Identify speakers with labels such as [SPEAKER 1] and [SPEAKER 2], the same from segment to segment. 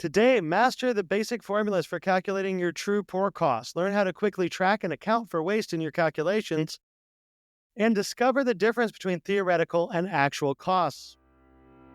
[SPEAKER 1] Today, master the basic formulas for calculating your true pour cost. Learn how to quickly track and account for waste in your calculations, and discover the difference between theoretical and actual costs.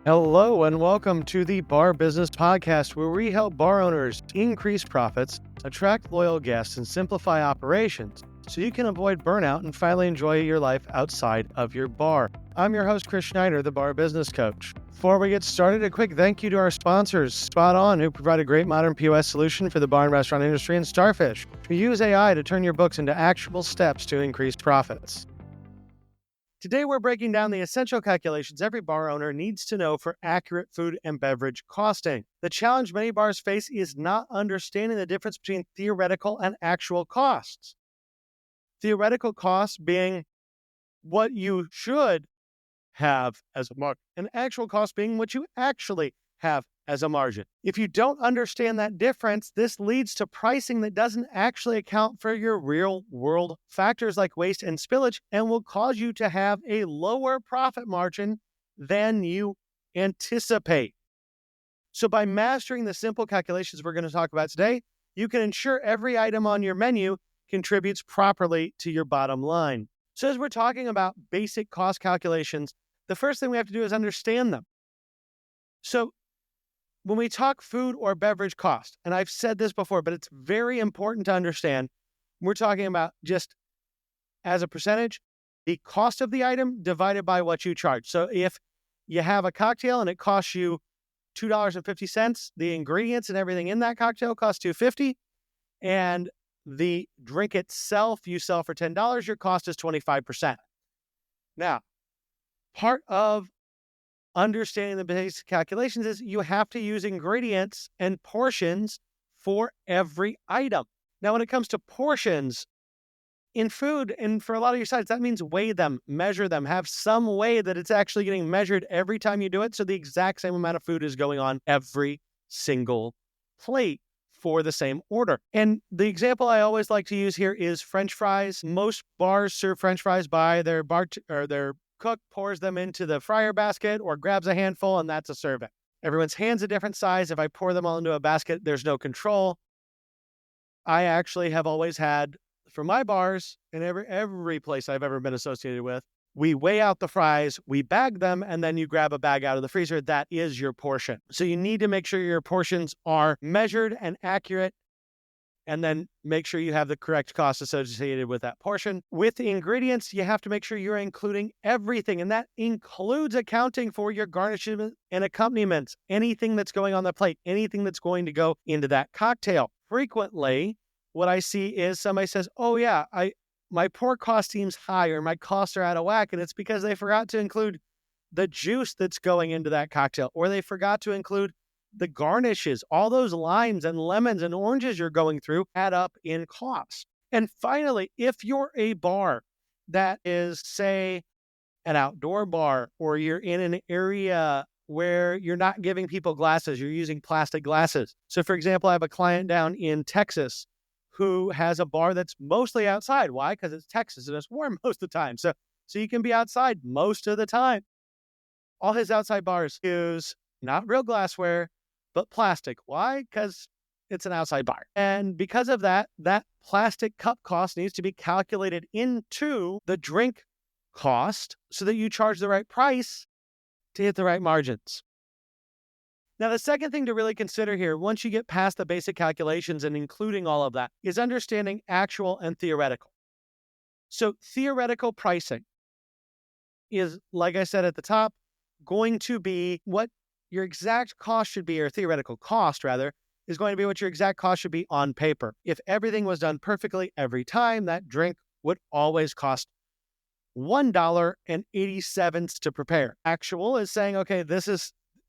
[SPEAKER 1] Hello, and welcome to the Bar Business Podcast, where we help bar owners increase profits, attract loyal guests, and simplify operations so you can avoid burnout and finally enjoy your life outside of your bar. I'm your host, Chris Schneider, the Bar Business Coach. Before we get started, a quick thank you to our sponsors, Spot On, who provide a great modern POS solution for the bar and restaurant industry, and Starfish, who use AI to turn your books into actionable steps to increase profits. Today, we're breaking down the essential calculations every bar owner needs to know for accurate food and beverage costing. The challenge many bars face is not understanding the difference between theoretical and actual costs. Theoretical costs being what you should have as a margin, and actual cost being what you actually have as a margin. If you don't understand that difference, this leads to pricing that doesn't actually account for your real world factors like waste and spillage, and will cause you to have a lower profit margin than you anticipate. So by mastering the simple calculations we're going to talk about today, you can ensure every item on your menu contributes properly to your bottom line. So as we're talking about basic cost calculations, the first thing we have to do is understand them. So when we talk food or beverage cost, and I've said this before, but it's very important to understand, we're talking about just as a percentage, the cost of the item divided by what you charge. So if you have a cocktail and it costs you $2.50, the ingredients and everything in that cocktail costs $2.50, and the drink itself you sell for $10, your cost is 25%. Now, part of understanding the basic calculations is you have to use ingredients and portions for every item. Now, when it comes to portions in food, and for a lot of your sites, that means weigh them, measure them, have some way that it's actually getting measured every time you do it. So the exact same amount of food is going on every single plate for the same order. And the example I always like to use here is French fries. Most bars serve French fries by their cook pours them into the fryer basket or grabs a handful, and that's a serving. Everyone's hand's a different size. If I pour them all into a basket, there's no control. I actually have always had, for my bars and every place I've ever been associated with, we weigh out the fries, we bag them, and then you grab a bag out of the freezer. That is your portion. So you need to make sure your portions are measured and accurate, and then make sure you have the correct cost associated with that portion. With the ingredients, you have to make sure you're including everything, and that includes accounting for your garnishes and accompaniments, anything that's going on the plate, anything that's going to go into that cocktail. Frequently, what I see is somebody says, oh yeah, my pour cost seems high, or my costs are out of whack, and it's because they forgot to include the juice that's going into that cocktail, or they forgot to include the garnishes. All those limes and lemons and oranges you're going through add up in cost. And finally, if you're a bar that is, say, an outdoor bar, or you're in an area where you're not giving people glasses, you're using plastic glasses. So for example, I have a client down in Texas who has a bar that's mostly outside. Why? Because it's Texas and it's warm most of the time. So you can be outside most of the time. All his outside bars use not real glassware, but plastic. Why? Because it's an outside bar. And because of that, that plastic cup cost needs to be calculated into the drink cost so that you charge the right price to hit the right margins. Now, the second thing to really consider here, once you get past the basic calculations and including all of that, is understanding actual and theoretical. So theoretical pricing is, like I said at the top, going to be what your exact cost should be, or theoretical cost rather, is going to be what your exact cost should be on paper. If everything was done perfectly every time, that drink would always cost $1.87 to prepare. Actual is saying, okay,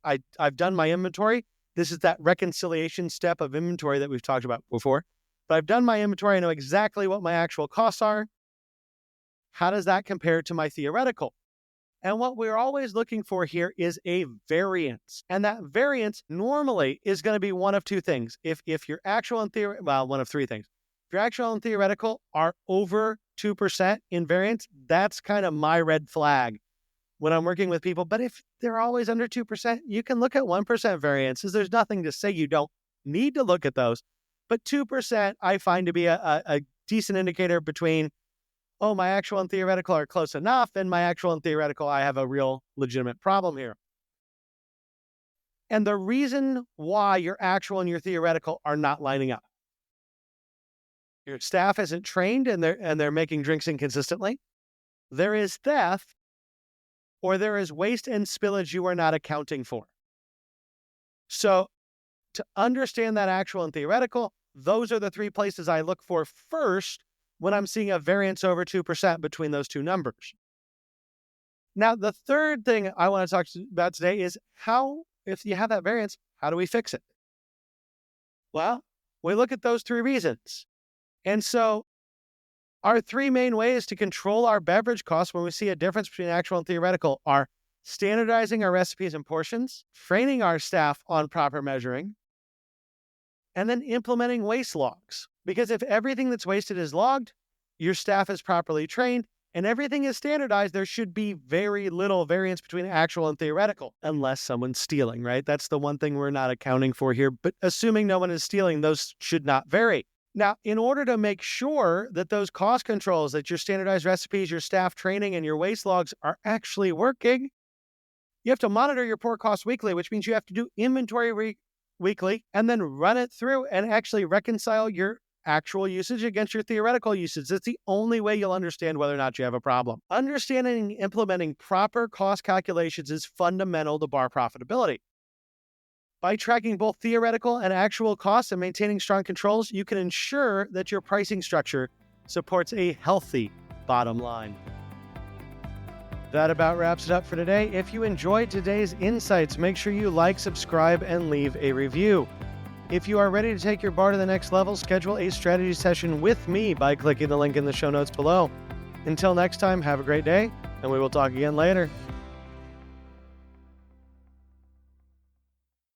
[SPEAKER 1] I've done my inventory. This is that reconciliation step of inventory that we've talked about before. But I've done my inventory. I know exactly what my actual costs are. How does that compare to my theoretical? And what we're always looking for here is a variance. And that variance normally is going to be one of two things. If your actual and one of three things. If your actual and theoretical are over 2% in variance, that's kind of my red flag. when I'm working with people. But if they're always under 2%, you can look at 1% variances. There's nothing to say you don't need to look at those. But 2% I find to be a decent indicator between, oh, my actual and theoretical are close enough, and my actual and theoretical, I have a real legitimate problem here. And the reason why your actual and your theoretical are not lining up: your staff isn't trained and they're making drinks inconsistently. There is theft, or there is waste and spillage you are not accounting for. So to understand that actual and theoretical, those are the three places I look for first when I'm seeing a variance over 2% between those two numbers. Now, the third thing I want to talk about today is how, if you have that variance, how do we fix it? Well, we look at those three reasons. And so our three main ways to control our beverage costs when we see a difference between actual and theoretical are standardizing our recipes and portions, training our staff on proper measuring, and then implementing waste logs. Because if everything that's wasted is logged, your staff is properly trained, and everything is standardized, there should be very little variance between actual and theoretical, unless someone's stealing, right? That's the one thing we're not accounting for here. But assuming no one is stealing, those should not vary. Now, in order to make sure that those cost controls, that your standardized recipes, your staff training, and your waste logs are actually working, you have to monitor your pour costs weekly, which means you have to do inventory weekly and then run it through and actually reconcile your actual usage against your theoretical usage. That's the only way you'll understand whether or not you have a problem. Understanding and implementing proper cost calculations is fundamental to bar profitability. By tracking both theoretical and actual costs and maintaining strong controls, you can ensure that your pricing structure supports a healthy bottom line. That about wraps it up for today. If you enjoyed today's insights, make sure you like, subscribe, and leave a review. If you are ready to take your bar to the next level, schedule a strategy session with me by clicking the link in the show notes below. Until next time, have a great day, and we will talk again later.